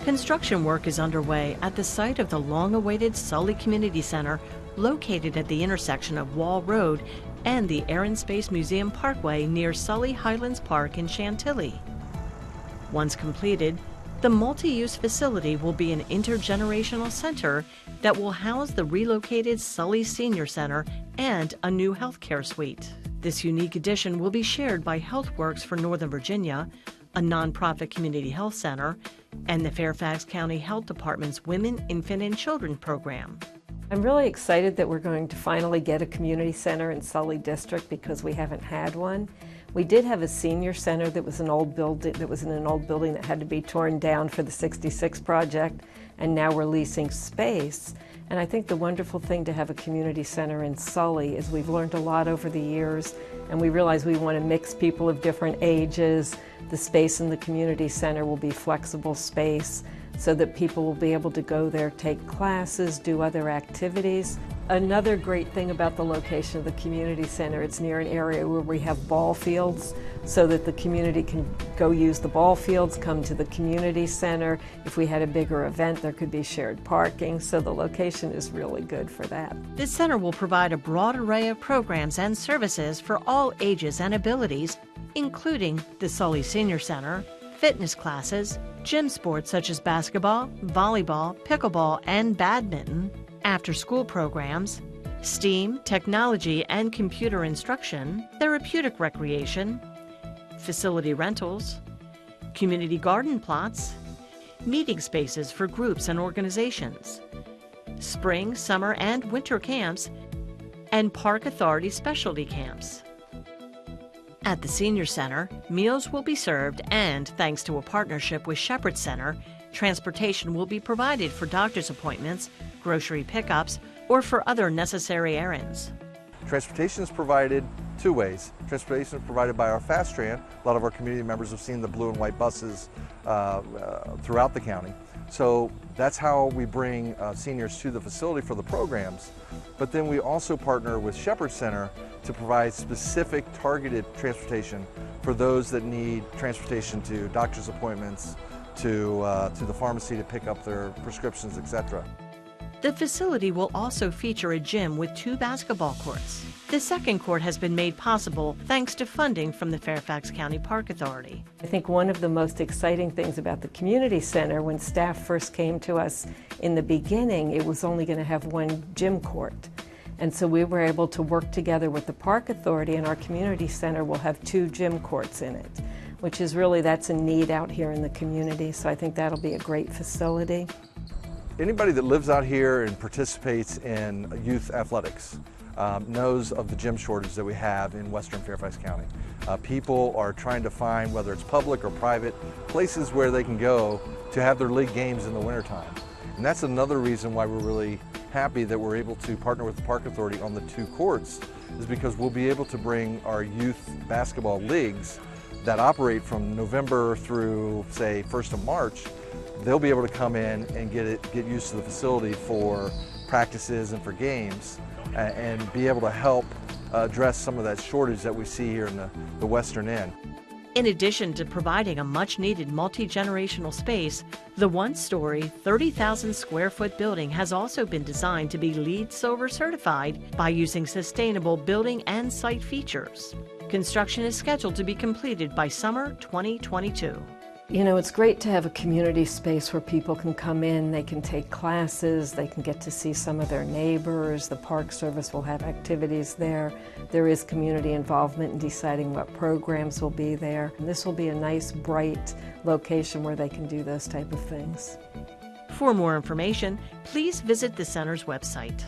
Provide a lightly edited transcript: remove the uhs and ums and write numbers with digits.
Construction work is underway at the site of the long-awaited Sully Community Center, located at the intersection of Wall Road and the Air and Space Museum Parkway near Sully Highlands Park in Chantilly. Once completed, the multi-use facility will be an intergenerational center that will house the relocated Sully Senior Center and a new healthcare suite. This unique addition will be shared by HealthWorks for Northern Virginia, a nonprofit community health center, and the Fairfax County Health Department's Women, Infant, and Children program. I'm really excited that we're going to finally get a community center in Sully District because we haven't had one. We did have a senior center that was in an old building that had to be torn down for the 66 project, and now we're leasing space. And I think the wonderful thing to have a community center in Sully is we've learned a lot over the years, and we realize we want to mix people of different ages. The space in the community center will be flexible space so that people will be able to go there, take classes, do other activities. Another great thing about the location of the community center, it's near an area where we have ball fields so that the community can go use the ball fields, come to the community center. If we had a bigger event, there could be shared parking, so the location is really good for that. This center will provide a broad array of programs and services for all ages and abilities, including the Sully Senior Center, fitness classes, gym sports such as basketball, volleyball, pickleball, and badminton, after-school programs, STEAM, technology and computer instruction, therapeutic recreation, facility rentals, community garden plots, meeting spaces for groups and organizations, spring, summer, and winter camps, and Park Authority specialty camps. At the Senior Center, meals will be served and, thanks to a partnership with Shepherd Center, transportation will be provided for doctor's appointments, grocery pickups, or for other necessary errands. Transportation is provided two ways. Transportation is provided by our Fast Tran. A lot of our community members have seen the blue and white buses throughout the county. So that's how we bring seniors to the facility for the programs. But then we also partner with Shepherd Center to provide specific targeted transportation for those that need transportation to doctor's appointments, to the pharmacy to pick up their prescriptions, etc. The facility will also feature a gym with 2 basketball courts. The second court has been made possible thanks to funding from the Fairfax County Park Authority. I think one of the most exciting things about the community center, when staff first came to us in the beginning, it was only going to have 1 gym court. And so we were able to work together with the Park Authority, and our community center will have 2 gym courts in it, which is really, that's a need out here in the community. So I think that'll be a great facility. Anybody that lives out here and participates in youth athletics knows of the gym shortage that we have in western Fairfax County. People are trying to find, whether it's public or private, places where they can go to have their league games in the wintertime. And that's another reason why we're really happy that we're able to partner with the Park Authority on the 2 courts, is because we'll be able to bring our youth basketball leagues that operate from November through, say, 1st of March. They'll be able to come in and get used to the facility for practices and for games, and be able to help address some of that shortage that we see here in the western end. In addition to providing a much-needed multi-generational space, the one-story, 30,000 square foot building has also been designed to be LEED Silver certified by using sustainable building and site features. Construction is scheduled to be completed by summer 2022. You know, it's great to have a community space where people can come in, they can take classes, they can get to see some of their neighbors. The Park Service will have activities there. There is community involvement in deciding what programs will be there. And this will be a nice, bright location where they can do those type of things. For more information, please visit the center's website.